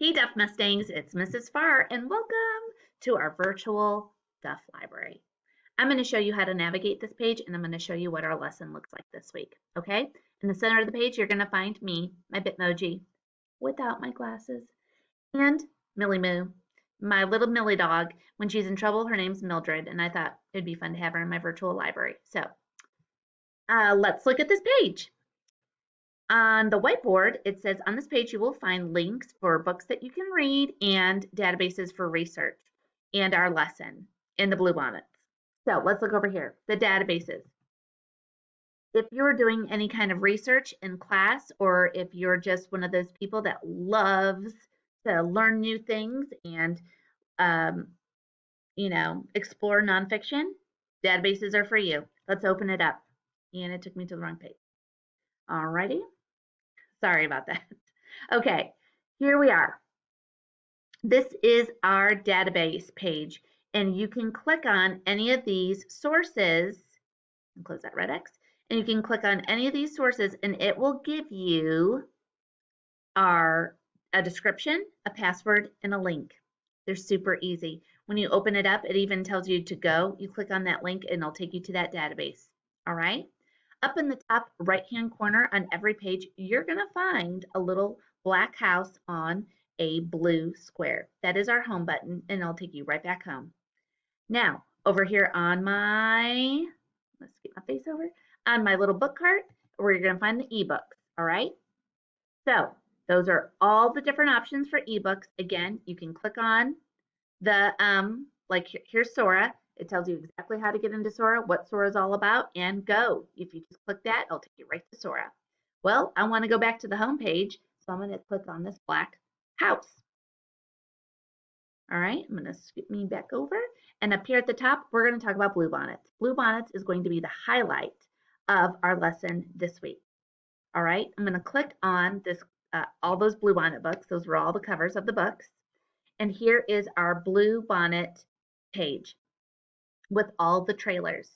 Hey Duff Mustangs, it's Mrs. Farr and welcome to our virtual Duff Library. I'm going to show you how to navigate this page and I'm going to show you what our lesson looks like this week, okay? In the center of the page, you're going to find me, my Bitmoji, without my glasses, and Millie Moo, my little Millie dog. When she's in trouble, her name's Mildred, and I thought it'd be fun to have her in my virtual library. So let's look at this page. On the whiteboard, it says on this page you will find links for books that you can read and databases for research and our lesson in the Bluebonnets. So let's look over here, the databases. If you're doing any kind of research in class, or if you're just one of those people that loves to learn new things and um, explore nonfiction, databases are for you. Let's open it up. And it took me to the wrong page. Alrighty. Sorry about that. Okay, here we are. This is our database page, and you can click on any of these sources, and close that red X, and you can click on any of these sources, and it will give you a description, a password, and a link. They're super easy. When you open it up, it even tells you to go. You click on that link, and it'll take you to that database. All right? Up in the top right-hand corner on every page, you're going to find a little black house on a blue square. That is our home button, and it'll take you right back home. Now, over here on let's get my face over, on my little book cart, where you're going to find the ebooks, all right? So those are all the different options for ebooks. Again, you can click on the, here's Sora. It tells you exactly how to get into Sora, what Sora is all about, and go. If you just click that, it'll take you right to Sora. Well, I want to go back to the home page, so I'm going to click on this black house. All right, I'm going to scoot me back over. And up here at the top, we're going to talk about Bluebonnets. Bluebonnets is going to be the highlight of our lesson this week. All right, I'm going to click on this, all those Bluebonnet books. Those were all the covers of the books. And here is our Bluebonnet page with all the trailers.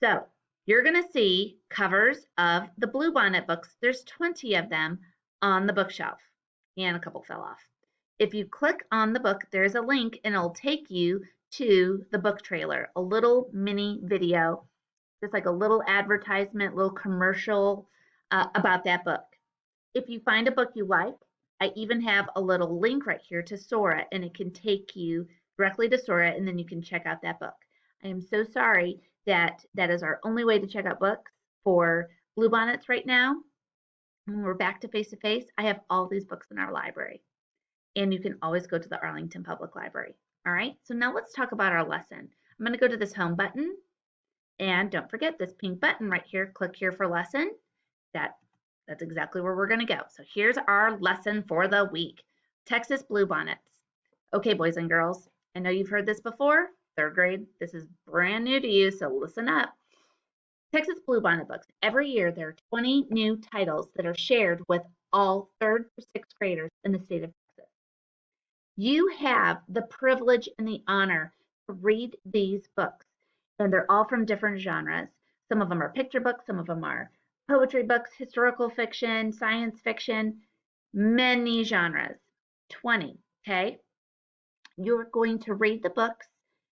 So you're going to see covers of the Bluebonnet books. There's 20 of them on the bookshelf, and a couple fell off. If you click on the book, there's a link, and it'll take you to the book trailer, a little mini video, just like a little advertisement, little commercial about that book. If you find a book you like, I even have a little link right here to Sora, and it can take you directly to Sora, and then you can check out that book. I am so sorry that that is our only way to check out books for Bluebonnets right now. When we're back to face-to-face, I have all these books in our library, and you can always go to the Arlington Public Library. All right, so now let's talk about our lesson. I'm going to go to this home button, and don't forget this pink button right here. Click here for lesson. That's exactly where we're going to go. So here's our lesson for the week. Texas Bluebonnets. Okay, boys and girls, I know you've heard this before. Third grade, this is brand new to you, so listen up. Texas Bluebonnet books. Every year, there are 20 new titles that are shared with all 3rd to 6th graders in the state of Texas. You have the privilege and the honor to read these books, and they're all from different genres. Some of them are picture books, some of them are poetry books, historical fiction, science fiction, many genres, 20, okay? You're going to read the books,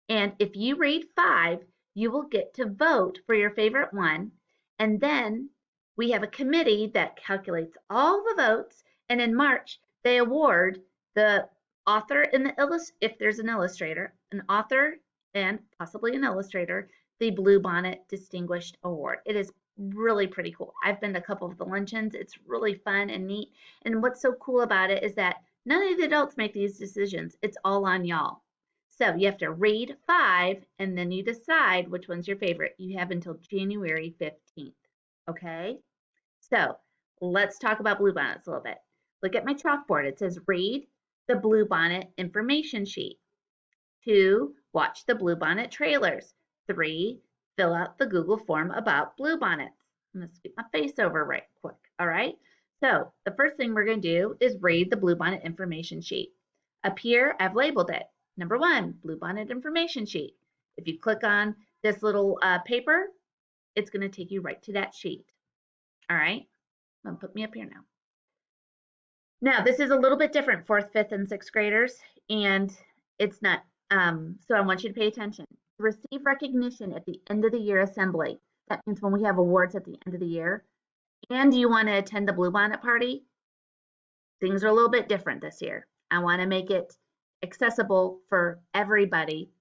and if you read 5, you will get to vote for your favorite one, and then we have a committee that calculates all the votes, and in March, they award the author and if there's an illustrator, an author and possibly an illustrator, the Bluebonnet Distinguished Award. It is really pretty cool. I've been to a couple of the luncheons. It's really fun and neat. And what's so cool about it is that none of the adults make these decisions. It's all on y'all. So you have to read 5 and then you decide which one's your favorite. You have until January 15th. Okay? So let's talk about Bluebonnets a little bit. Look at my chalkboard. It says read the Bluebonnet information sheet. 2, watch the Bluebonnet trailers. 3, fill out the Google form about Bluebonnets. I'm going to scoot my face over right quick. All right. So the first thing we're going to do is read the Bluebonnet information sheet. Up here, I've labeled it. Number 1, Bluebonnet information sheet. If you click on this little paper, it's going to take you right to that sheet. All right. I'm going to put me up here now. Now, this is a little bit different, 4th, 5th, and 6th graders, and it's not, so I want you to pay attention. Receive recognition at the end of the year assembly. That means when we have awards at the end of the year, and you want to attend the Bluebonnet party, things are a little bit different this year. I want to make it accessible for everybody.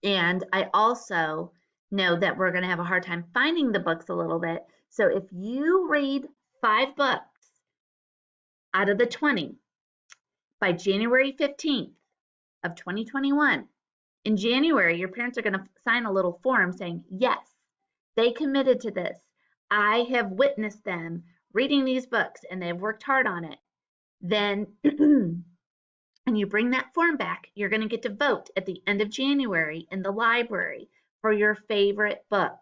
And I also know that we're going to have a hard time finding the books a little bit. So if you read 5 books out of the 20 by January 15th of 2021, in January, your parents are going to sign a little form saying, yes, they committed to this. I have witnessed them reading these books and they've worked hard on it. Then, and you bring that form back, you're going to get to vote at the end of January in the library for your favorite book.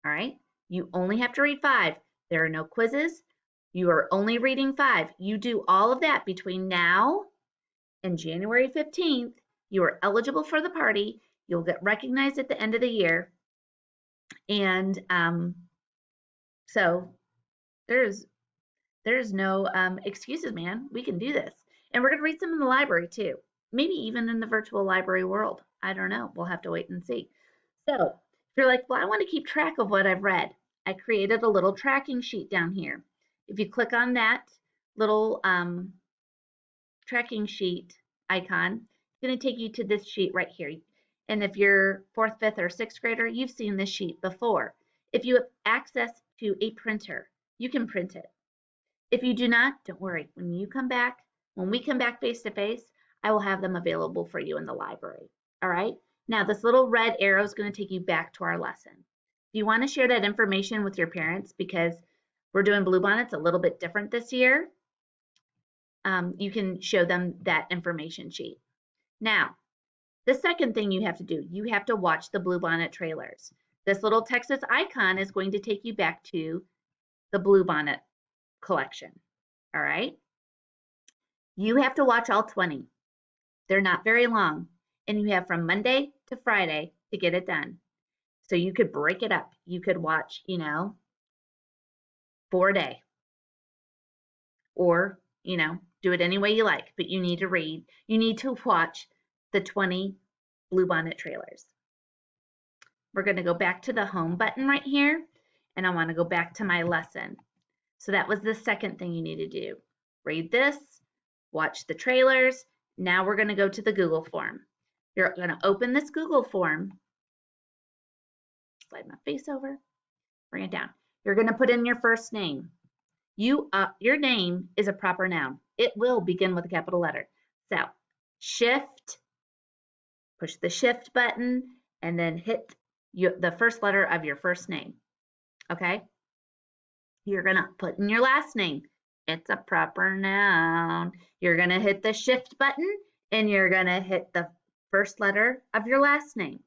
All right? You only have to read 5. There are no quizzes. You are only reading 5. You do all of that between now and January 15th. You are eligible for the party. You'll get recognized at the end of the year. And so there's no excuses, man. We can do this. And we're going to read some in the library too. Maybe even in the virtual library world. I don't know. We'll have to wait and see. So if you're like, well, I want to keep track of what I've read, I created a little tracking sheet down here. If you click on that little tracking sheet icon, it's going to take you to this sheet right here. And if you're 4th, 5th, or 6th grader, you've seen this sheet before. If you have access to a printer, you can print it. If you do not, don't worry. When we come back face to face, I will have them available for you in the library. All right? Now, this little red arrow is going to take you back to our lesson. If you want to share that information with your parents, because we're doing Bluebonnets a little bit different this year, you can show them that information sheet. Now, the second thing you have to do, you have to watch the Bluebonnet trailers. This little Texas icon is going to take you back to the Bluebonnet collection. All right? You have to watch all 20. They're not very long, and you have from Monday to Friday to get it done. So you could break it up. You could watch, 4 a day, or, do it any way you like, but you need to read. You need to watch the 20 Bluebonnet trailers. We're going to go back to the home button right here, and I want to go back to my lesson. So that was the second thing you need to do. Read this, watch the trailers. Now we're going to go to the Google form. You're going to open this Google form, slide my face over, bring it down. You're going to put in your first name. Your name is a proper noun. It will begin with a capital letter. So shift, push the shift button, and then hit the first letter of your first name. Okay? You're going to put in your last name. It's a proper noun. You're going to hit the shift button, and you're going to hit the first letter of your last name.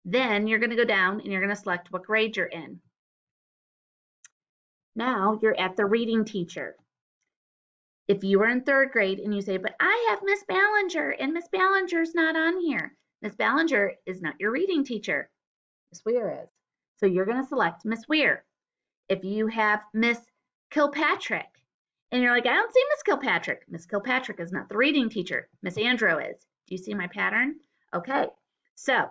Then you're going to go down and you're going to select what grade you're in. Now you're at the reading teacher. If you are in 3rd grade and you say, but I have Miss Ballinger and Miss Ballinger's not on here. Miss Ballinger is not your reading teacher. Miss Weir is. So you're going to select Miss Weir. If you have Miss Kilpatrick and you're like, I don't see Miss Kilpatrick. Miss Kilpatrick is not the reading teacher. Miss Andro is. Do you see my pattern? Okay. So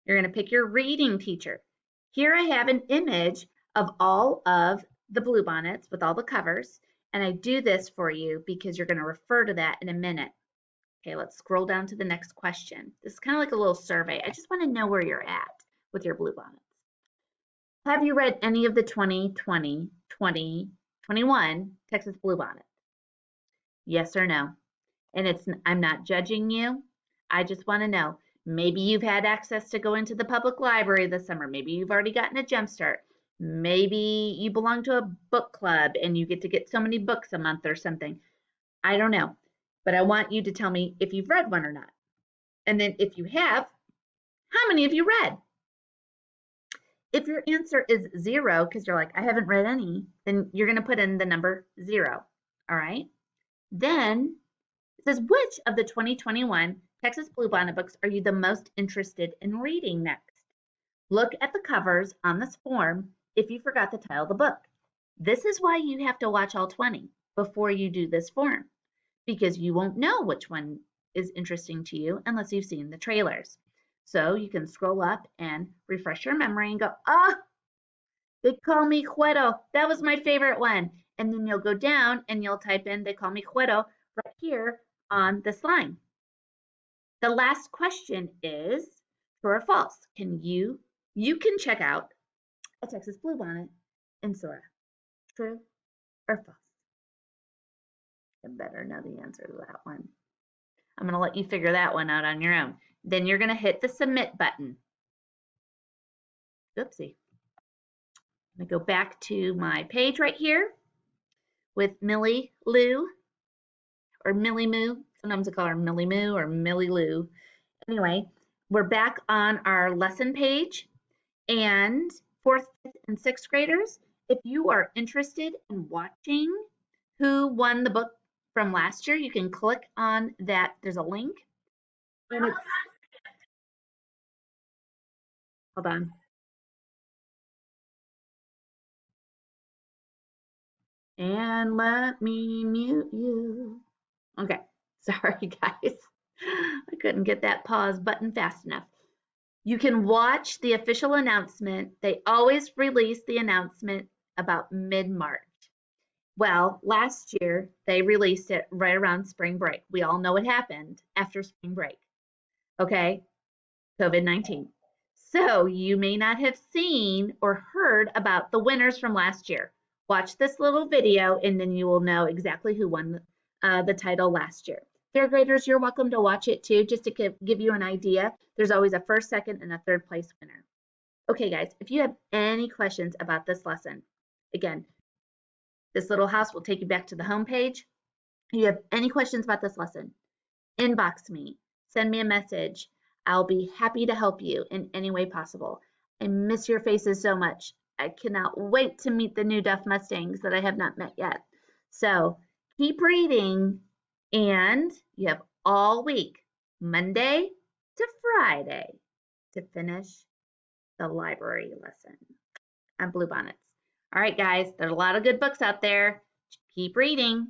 you're going to pick your reading teacher. Here I have an image of all of the Bluebonnets with all the covers, and I do this for you because you're going to refer to that in a minute. Okay, let's scroll down to the next question. This is kind of like a little survey. I just want to know where you're at with your Bluebonnets. Have you read any of the 2020, 2021 Texas Bluebonnet? Yes or no? And I'm not judging you. I just want to know. Maybe you've had access to go into the public library this summer. Maybe you've already gotten a jump start. Maybe you belong to a book club and you get to get so many books a month or something. I don't know. But I want you to tell me if you've read one or not. And then if you have, how many have you read? If your answer is 0, because you're like, I haven't read any, then you're going to put in the number 0. All right. Then it says, which of the 2021 Texas Bluebonnet books are you the most interested in reading next? Look at the covers on this form if you forgot the title of the book. This is why you have to watch all 20. before you do this form because you won't know which one is interesting to you unless you've seen the trailers. So you can scroll up and refresh your memory and go, ah, they call me Cuero. That was my favorite one. And then you'll go down and you'll type in they call me Cuero right here on this line. The last question is true or false. You can check out a Texas Bluebonnet in Sora. True or false? You better know the answer to that one. I'm going to let you figure that one out on your own. Then you're going to hit the submit button. Oopsie. I'm going to go back to my page right here with Millie Lou or Millie Moo. Sometimes I call her Millie Moo or Millie Lou. Anyway, we're back on our lesson page. And 4th, 5th, and 6th graders, if you are interested in watching who won the book from last year, you can click on that. There's a link. And it's, hold on. And let me mute you. Okay, sorry guys. I couldn't get that pause button fast enough. You can watch the official announcement. They always release the announcement about mid-March. Well, last year they released it right around spring break. We all know what happened after spring break. Okay, COVID-19. So you may not have seen or heard about the winners from last year. Watch this little video and then you will know exactly who won the title last year. 3rd graders, you're welcome to watch it too, just to give you an idea. There's always a 1st, 2nd, and a 3rd place winner. Okay, guys, if you have any questions about this lesson, again, this little house will take you back to the home page. If you have any questions about this lesson, inbox me, send me a message. I'll be happy to help you in any way possible. I miss your faces so much. I cannot wait to meet the new Duff Mustangs that I have not met yet. So keep reading, and you have all week, Monday to Friday, to finish the library lesson on Bluebonnets. All right, guys, there's a lot of good books out there. Keep reading.